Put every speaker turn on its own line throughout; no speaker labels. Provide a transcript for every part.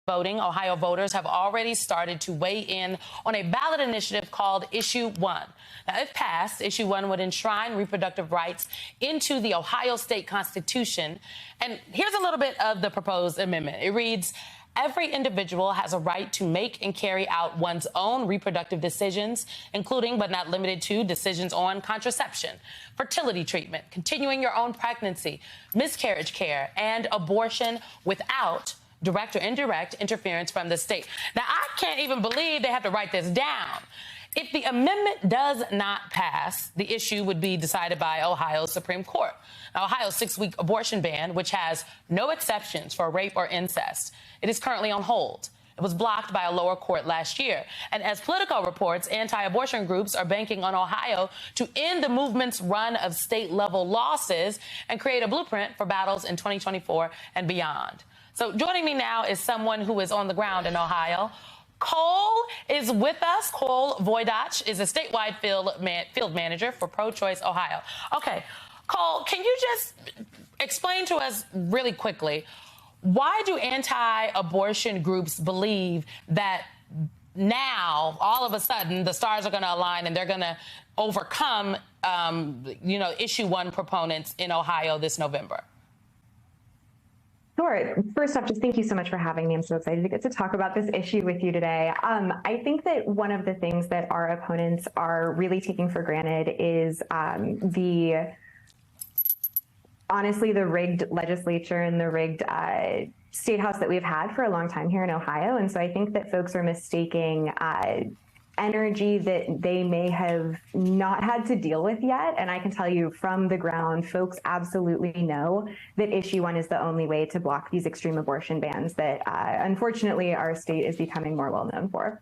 voting, Ohio voters have already started to weigh in on a ballot initiative called Issue 1. Now, if passed, Issue 1 would enshrine reproductive rights into the Ohio state constitution. And here's a little bit of the proposed amendment. It reads, every individual has a right to make and carry out one's own reproductive decisions, including but not limited to decisions on contraception, fertility treatment, continuing your own pregnancy, miscarriage care, and abortion without direct or indirect interference from the state. Now, I can't even believe they have to write this down. If the amendment does not pass, the issue would be decided by Ohio's Supreme Court. Now, Ohio's 6-week abortion ban, which has no exceptions for rape or incest, it is currently on hold. It was blocked by a lower court last year. And as Politico reports, anti-abortion groups are banking on Ohio to end the movement's run of state-level losses and create a blueprint for battles in 2024 and beyond. So joining me now is someone who is on the ground in Ohio. Cole is with us. Cole Voidach is a statewide field manager for Pro-Choice Ohio. Okay, Cole, can you just explain to us really quickly, why do anti-abortion groups believe that now, all of a sudden, the stars are going to align and they're going to overcome, Issue 1 proponents in Ohio this November?
Sure. First off, just thank you so much for having me. I'm so excited to get to talk about this issue with you today. I think that one of the things that our opponents are really taking for granted is honestly, the rigged legislature and the rigged state house that we've had for a long time here in Ohio. And so I think that folks are mistaking energy that they may have not had to deal with yet. And I can tell you from the ground, folks absolutely know that Issue 1 is the only way to block these extreme abortion bans that unfortunately our state is becoming more well known for.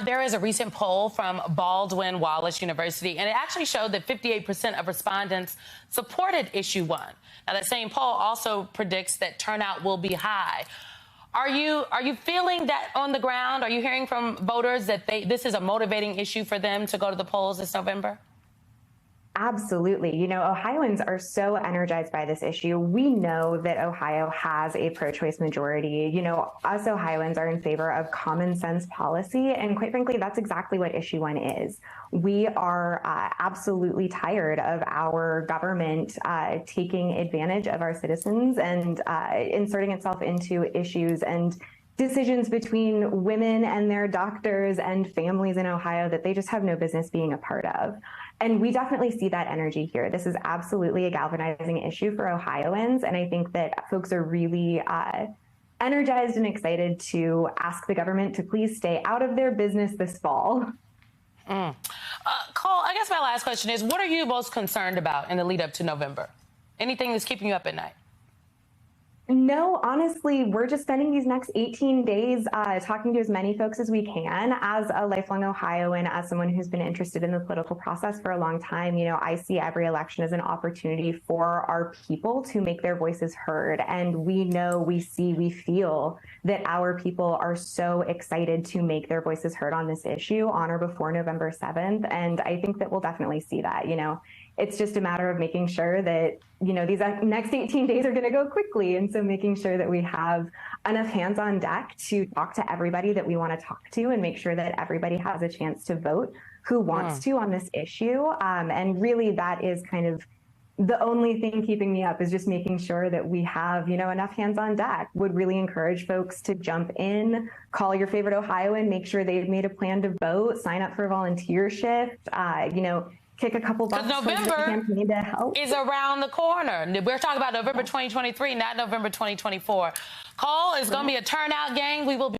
There is a recent poll from Baldwin Wallace University, and it actually showed that 58% of respondents supported Issue 1. Now, that same poll also predicts that turnout will be high. Are you feeling that on the ground? Are you hearing from voters that this is a motivating issue for them to go to the polls this November?
Absolutely. You know, Ohioans are so energized by this issue. We know that Ohio has a pro-choice majority. You know, us Ohioans are in favor of common sense policy. And quite frankly, that's exactly what Issue 1 is. We are absolutely tired of our government taking advantage of our citizens and inserting itself into issues and decisions between women and their doctors and families in Ohio that they just have no business being a part of. And we definitely see that energy here. This is absolutely a galvanizing issue for Ohioans. And I think that folks are really energized and excited to ask the government to please stay out of their business this fall.
Cole, I guess my last question is, what are you most concerned about in the lead up to November? Anything that's keeping you up at night?
No, honestly, we're just spending these next 18 days talking to as many folks as we can. As a lifelong Ohioan, as someone who's been interested in the political process for a long time, you know, I see every election as an opportunity for our people to make their voices heard. And we know, we see, we feel that our people are so excited to make their voices heard on this issue on or before November 7th. And I think that we'll definitely see that, you know. It's just a matter of making sure that, you know, these next 18 days are going to go quickly. And so making sure that we have enough hands on deck to talk to everybody that we want to talk to and make sure that everybody has a chance to vote who wants to on this issue. And really, that is kind of the only thing keeping me up, is just making sure that we have, you know, enough hands on deck. Would really encourage folks to jump in, call your favorite Ohioan, make sure they've made a plan to vote, sign up for a volunteer shift, you know, kick a couple bucks.
Because November is around the corner. We're talking about November 2023, not November 2024. Cole, it's going to be a turnout gang. We will be